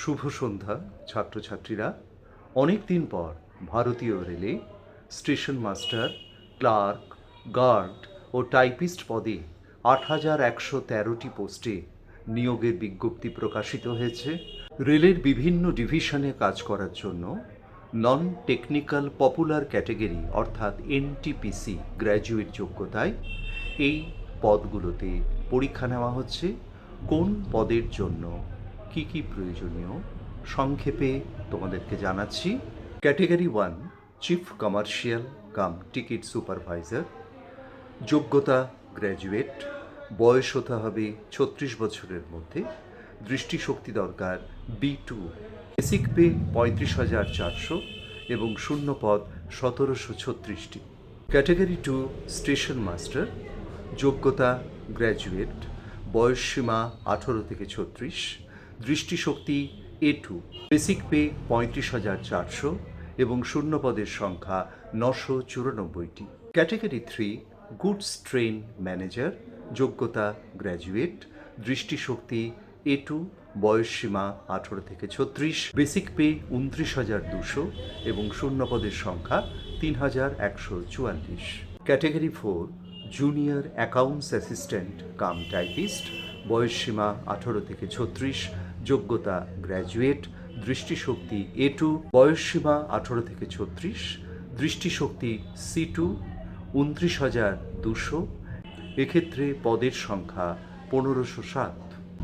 শুভ সন্ধ্যা ছাত্রছাত্রীরা। অনেক দিন পর ভারতীয় রেলে স্টেশন মাস্টার, ক্লার্ক, গার্ড ও টাইপিস্ট পদে ৮,১১৩টি পোস্টে নিয়োগের বিজ্ঞপ্তি প্রকাশিত হয়েছে। রেলের বিভিন্ন ডিভিশনে কাজ করার জন্য নন টেকনিক্যাল পপুলার ক্যাটেগরি অর্থাৎ এনটিপিসি গ্র্যাজুয়েট যোগ্যতায় এই পদগুলোতে পরীক্ষা নেওয়া হচ্ছে। কোন পদের জন্য কি কি প্রয়োজনীয় সংক্ষেপে তোমাদেরকে জানাচ্ছি। Category 1 chief commercial cum ticket supervisor, যোগ্যতা গ্র্যাজুয়েট, বয়স হতে হবে ৩৬ বছরের মধ্যে, দৃষ্টিশক্তি দরকার B2, বেসিক পে ৩৫,৪০০ এবং শূন্য পদ ১৭৩৬টি। ক্যাটেগরি 2 স্টেশন মাস্টার, যোগ্যতা গ্র্যাজুয়েট, বয়স সীমা ১৮ থেকে ৩৬, দৃষ্টিশক্তি A2, বেসিক পে ৩৫,৪০০ এবং শূন্য পদের সংখ্যা ৯৯৪টি। ক্যাটেগরি 3 গুডস ট্রেন ম্যানেজার, যোগ্যতা গ্র্যাজুয়েট, দৃষ্টিশক্তি A2, বয়স সীমা ১৮ থেকে ৩৬, বেসিক পে ২৯,২০০ এবং শূন্য পদের সংখ্যা ৩,১৪৪। Category 4 junior accounts assistant cum typist, বয়স সীমা ১৮ থেকে ৩৬, যোগ্যতা গ্র্যাজুয়েট, দৃষ্টিশক্তি A2, বয়স সীমা ১৮ থেকে ৩৬, দৃষ্টিশক্তি C2, ২৯,২০০, এক্ষেত্রে পদের সংখ্যা ১৫০৭।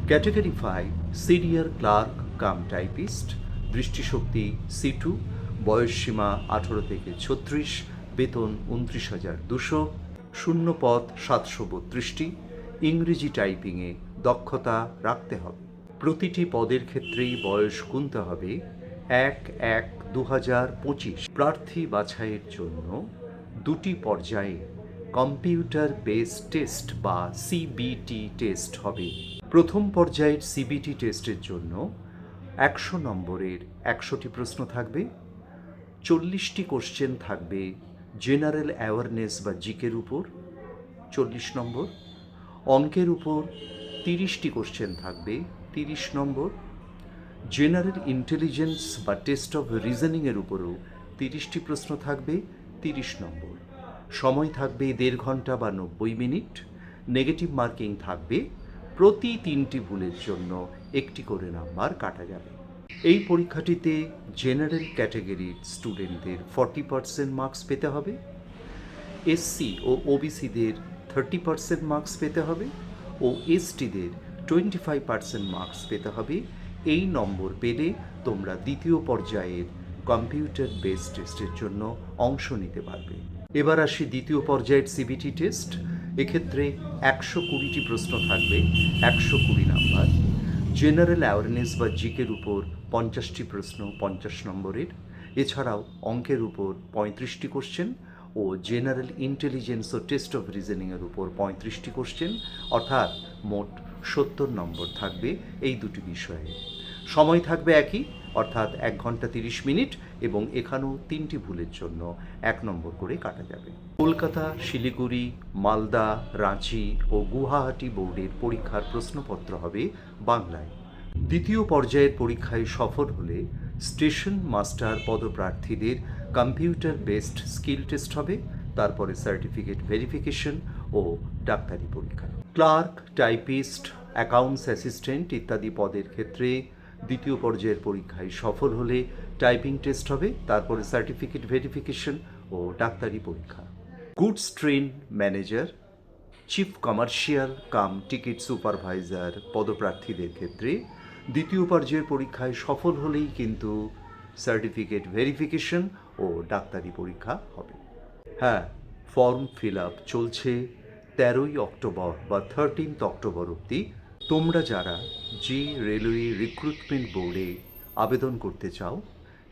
Category 5 senior clerk cum typist, দৃষ্টিশক্তি C2, বয়স সীমা ১৮ থেকে ৩৬, বেতন ২৯,২০০, শূন্য পদ ৭৩২টি, ইংরেজি টাইপিংয়ে দক্ষতা রাখতে হবে। প্রতিটি পদের ক্ষেত্রেই বয়স গুনতে হবে ১/১/২০২৫। প্রার্থী বাছাইয়ের জন্য দুটি পর্যায়ে কম্পিউটার বেস টেস্ট বা সিবিটি টেস্ট হবে। প্রথম পর্যায়ের সিবিটি টেস্টের জন্য ১০০ নম্বরের ১০০টি প্রশ্ন থাকবে, ৪০টি কোশ্চেন থাকবে জেনারেল অ্যাওয়ারনেস বা জিকের উপর ৪০ নম্বর, অঙ্কের উপর ৩০টি কোশ্চেন থাকবে ৩০ নম্বর, জেনারেল ইন্টেলিজেন্স বা টেস্ট অফ রিজনিংয়ের উপরও ৩০টি প্রশ্ন থাকবে ৩০ নম্বর। সময় থাকবে ১.৫ ঘন্টা বা ৯০ মিনিট। নেগেটিভ মার্কিং থাকবে, প্রতি ৩টি ভুলের জন্য একটি করে নাম্বার কাটা যাবে। এই পরীক্ষাটিতে জেনারেল ক্যাটেগরির স্টুডেন্টদের 40% মার্কস পেতে হবে, এসসি ও ওবিসিদের 30% মার্কস পেতে হবে ও এসটিদের 25% মার্কস পেতে হবে। এই নম্বর পেলে তোমরা দ্বিতীয় পর্যায়ের কম্পিউটার বেস টেস্টের জন্য অংশ নিতে পারবে। এবার আসি দ্বিতীয় পর্যায়ের সিবিটি টেস্ট। এক্ষেত্রে ১২০টি প্রশ্ন থাকবে, ১২০ নাম্বার। জেনারেল অ্যাওয়ারনেস বা জিকের উপর 50টি প্রশ্ন 50 নম্বরের, এছাড়াও অঙ্কের উপর 35টি কোশ্চেন ও জেনারেল ইন্টেলিজেন্স ও টেস্ট অফ রিজনিংয়ের উপর 35টি কোশ্চেন, অর্থাৎ মোট 70 নম্বর থাকবে এই দুটি বিষয়ে। সময় থাকবে একই, অর্থাৎ ১ ঘন্টা ৩০ মিনিট, এবং এখানেও 3টি ভুলের জন্য 1 নম্বর করে কাটা যাবে। কলকাতা, শিলিগুড়ি, মালদা, রাঁচি ও গুয়াহাটি বোর্ডের পরীক্ষার প্রশ্নপত্র হবে বাংলায়। দ্বিতীয় পর্যায়ের পরীক্ষায় সফল হলে স্টেশন মাস্টার পদপ্রার্থীদের কম্পিউটার বেসড স্কিল টেস্ট হবে, তারপরে সার্টিফিকেট ভেরিফিকেশন ও ডাক্তারি পরীক্ষা। ক্লার্ক, টাইপিস্ট, অ্যাকাউন্টস অ্যাসিস্ট্যান্ট ইত্যাদি পদের ক্ষেত্রে দ্বিতীয় পর্যায়ের পরীক্ষায় সফল হলে টাইপিং টেস্ট হবে, তারপরে সার্টিফিকেট ভেরিফিকেশন ও ডাক্তারি পরীক্ষা। Goods train manager, chief commercial cum ticket supervisor পদপ্রার্থীদের ক্ষেত্রে দ্বিতীয় পর্যায়ের পরীক্ষায় সফল হলেই কিন্তু সার্টিফিকেট ভেরিফিকেশন ও ডাক্তারি পরীক্ষা হবে। হ্যাঁ, ফর্ম ফিল আপ চলছে 13ই অক্টোবর বা 13th অক্টোবর অবধি। তোমরা যারা যে রেলওয়ে রিক্রুটমেন্ট বোর্ডে আবেদন করতে চাও,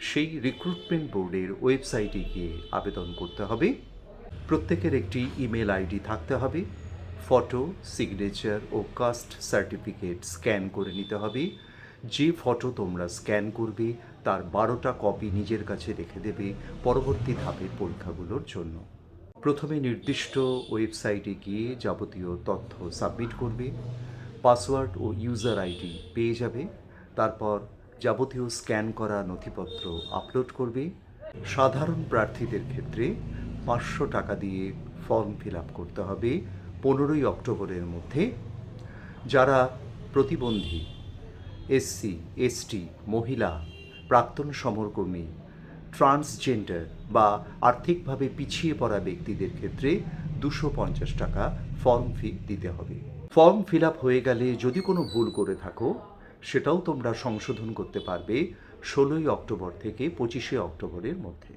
সেই রিক্রুটমেন্ট বোর্ডের ওয়েবসাইটে গিয়ে আবেদন করতে হবে। প্রত্যেকের একটি ইমেল আইডি থাকতে হবে, ফটো, সিগনেচার ও কাস্ট সার্টিফিকেট স্ক্যান করে নিতে হবে। যে ফটো তোমরা স্ক্যান করবে তার 12টা কপি নিজের কাছে রেখে দেবে পরবর্তী ধাপের পরীক্ষাগুলোর জন্য। প্রথমে নির্দিষ্ট ওয়েবসাইটে গিয়ে যাবতীয় তথ্য সাবমিট করবে, পাসওয়ার্ড ও ইউজার আইডি পেয়ে যাবে। তারপর যাবতীয় স্ক্যান করা নথিপত্র আপলোড করবে। সাধারণ প্রার্থীদের ক্ষেত্রে 500 টাকা দিয়ে ফর্ম ফিল আপ করতে হবে 15ই অক্টোবরের মধ্যে। যারা প্রতিবন্ধী, এসসি, এসটি, মহিলা, প্রাক্তন সমরকর্মী, ট্রান্সজেন্ডার বা আর্থিকভাবে পিছিয়ে পড়া ব্যক্তিদের ক্ষেত্রে 250 টাকা ফর্ম ফি দিতে হবে। ফর্ম ফিল আপ হয়ে গেলে যদি কোনো ভুল করে থাকো সেটাও তোমরা সংশোধন করতে পারবে 16ই অক্টোবর থেকে 25শে অক্টোবরের মধ্যে।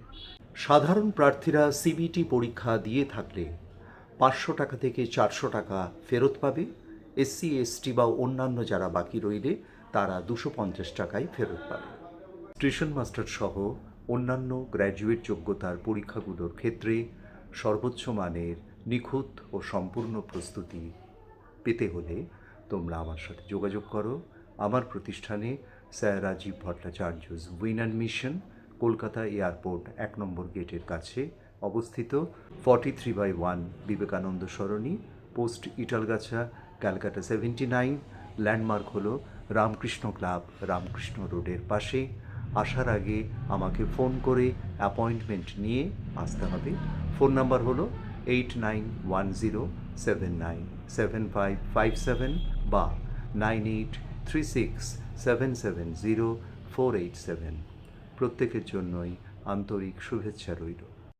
সাধারণ প্রার্থীরা সিবিটি পরীক্ষা দিয়ে থাকলে 500 টাকা থেকে 400 টাকা ফেরত পাবে। এসসি, এসটি বা অন্যান্য যারা বাকি রইলে তারা 250 টাকায় ফেরত পাবে। স্টেশন মাস্টার সহ অন্যান্য গ্র্যাজুয়েট যোগ্যতার পরীক্ষাগুলোর ক্ষেত্রে সর্বোচ্চ মানের নিখুঁত ও সম্পূর্ণ প্রস্তুতি পেতে হলে তোমরা আমার সাথে যোগাযোগ করো। আমার প্রতিষ্ঠানে sir Rajib Bhattacharya's winner mission, Kolkata airport 1 নম্বর গেটের কাছে অবস্থিত, 43/1 বিবেকানন্দ সরণি, পোস্ট ইটালগাছা, ক্যালকাটা 79। ল্যান্ডমার্ক হলো রামকৃষ্ণ ক্লাব, রামকৃষ্ণ রোডের পাশে। আসার আগে আমাকে ফোন করে অ্যাপয়েন্টমেন্ট নিয়ে আসতে হবে। ফোন নাম্বার হলো 8910797557 বা 9836770487। প্রত্যেকের জন্যই আন্তরিক শুভেচ্ছা রইল।